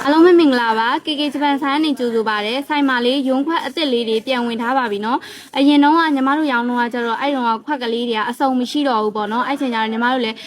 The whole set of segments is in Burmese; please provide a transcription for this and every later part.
အားလုံးပဲမင်္ဂလာပါ KK ဂျပန်ဆိုင်ကနေကြိုဆိုပါရစေဆိုင်မှာလေးရုံးခွက်အစ်စ်လေးတွေပြန်ဝင်ထားပါပြီနော်အရင်တော့ကညီမတို့ရောင်းတော့ကျတော့အဲ့တော့ခွက်ကလေးတွေကအစုံမရှိတော့ဘူးပေါ့နော်အဲ့ချိန်ကျတော့ညီမတို့လည်း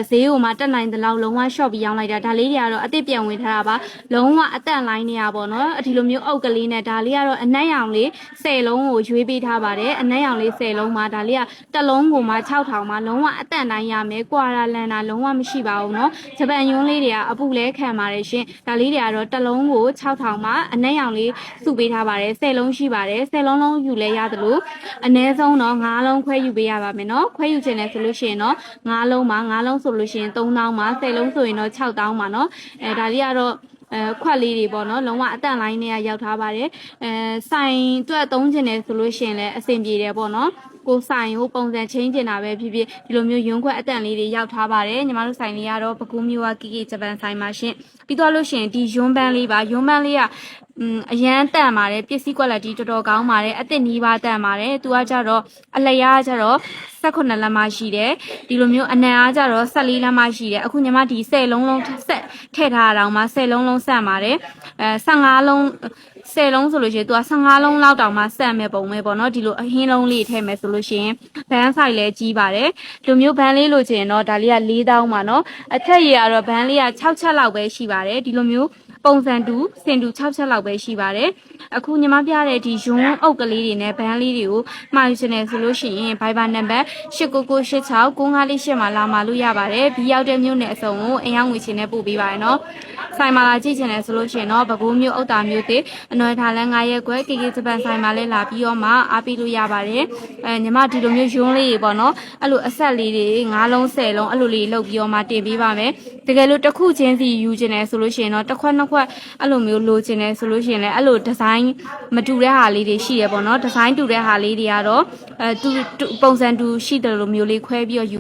ဈေးကိုမှတက်နိုင်တဲ့လောက်လုံးဝ shop ပြီးရောင်းလိုက်တာဒါလေးတွေကတော့အစ်စ်ပြန်ဝင်ထားတာပါလုံးဝအတက်လိုင်းနေရပေါ့နော်ဒီလိုမျိုးအုပ်ကလေးနဲ့ဒါလေးကတော့အနက်ရောင်လေး10လုံးကိုရွေးပေးထားပါတယ်အနက်ရောင်လေး10လုံးမှာဒါလေးကတစ်လုံးကိုမှ6000မှာလုံးဝအတက်တိုင်းရမယ်ကွာလာလန်တာလုံးဝမရှိပါဘူးနော်ဂျပန်ယွန်းလေးတွေကအပူလဲခံပါတယ်ရှင်ဒါလေးတွေကတော့တစ်လုံးကို6000မှာအနက်ရောင်လေးစုပေးထားပါတယ်10လုံးရှိပါတယ်10လုံးလုံးယူလဲရတယ်လို့အနည်းဆုံးတော့9လုံးခွဲယူပေးရပါမယ်နော်ခွဲယူချင်တယ်ဆိုလို့ရှိရင်တော့9လုံးမှာ9လုံးဆိုလို့ရှိရင်3000မှာ10လုံးဆိုရင်တော့6000မှာနော်ဒါလေးကတော့ခွက်လေးတွေပေါ့နော်လုံးဝအတန့်လိုင်းနဲ့ရောက်ထားပါတယ်ဆိုင်အတွက်သုံးချင်တယ်ဆိုလို့ရှိရင်လည်းအဆင်ပြေတယ်ပေါ့နော်ကိုဆိုင်ကိုပုံစံချင်းကျင်တာပဲဖြစ်ဖြစ်ဒီလိုမျိုးရုံးခွက်အတန့်လေးတွေရောက်ထားပါတယ်ညီမတို့ဆိုင်လေးကတော့ပဲခူးမြို့က KK ဂျပန်ဆိုင်မှာရှင်ပြီးတော့လို့ရှိရင်ဒီယွန်းပန်းလေးပါယွန်းပန်းလေးကအရန်တန်ပါတယ်ပစ္စည်း quality တော်တော်ကောင်းပါတယ်အသစ်နီးပါးတန်ပါတယ်သူကကြတော့အလျားကြတော့18လက်မရှိတယ်ဒီလိုမျိုးအနံအားကြတော့14လက်မရှိတယ်အခုညီမဒီ10လုံးလုံးဆက်ထည့်ထားတာတော့မှ10လုံးလုံးဆက်ပါတယ်15လုံး10လုံးဆိုလို့ရှိရင်သူက15လုံးလောက်တောင်မှဆက်မဲ့ပုံပဲပေါ့နော်ဒီလိုအဟင်းလုံးလေးထည့်မယ်ဆိုလို့ရှိရင်ဘန်းဆိုင်လည်းကြီးပါတယ်ဒီလိုမျိုးဘန်းလေးလို့ချင်တော့ဒါလေးက4000ပါနော်အထက်ရကတော့ဘန်းလေးက6ချက်လောက်ပဲရှိပါတယ်ဒီလိုမျိုးပုံစံတူစင်တူ6ချက်လောက်ပဲရှိပါတယ်အခုညီမပြတဲ့ဒီယွန်းအုပ်ကလေးတွေနဲ့ဘန်းလေးတွေကိုမှာယူချင်တယ်ဆိုလို့ရှိရင် Viber နံပါတ်89969548မှာလာမှာလို့ရပါတယ်ဘီရောက်တဲ့မြို့နယ်အစုံကိုအင်ရောက်ငွေချင်းနဲ့ပို့ပေးပါရနော်ဆိုင်မှာလာကြည့်ချင်တယ်ဆိုလို့ရှိရင်တော့ပဲခူးမြို့အုတ်တာမြို့တစ်အနော်ထားလန်း9ရက်ခွဲ KK ဂျပန်ဆိုင်မှာလည်းလာပြီးတော့မှအားပေးလို့ရပါတယ်ညီမဒီလိုမျိုးယွန်းလေးတွေပေါ့နော်အဲ့လိုအဆက်လေးတွေ9လုံး10လုံးအဲ့လိုလေးလုပ်ပြီးတော့မှတင်ပေးပါမယ်တကယ်လို့တစ်ခုချင်းစီယူချင်တယ်ဆိုလို့ရှိရင်တော့တစ်ခွက်နှစ်ခွက်အဲ့လိုမျိုးလိုချင်တယ်ဆိုလို့ရှိရင်လည်းအဲ့လိုဒီဇိုင်းမတူတဲ့ဟာလေးတွေရှိရပေါ့နော်ဒီဇိုင်းတူတဲ့ဟာလေးတွေကတော့ပုံစံတူရှိတယ်လို့မျိုးလေးခွဲပြီးတော့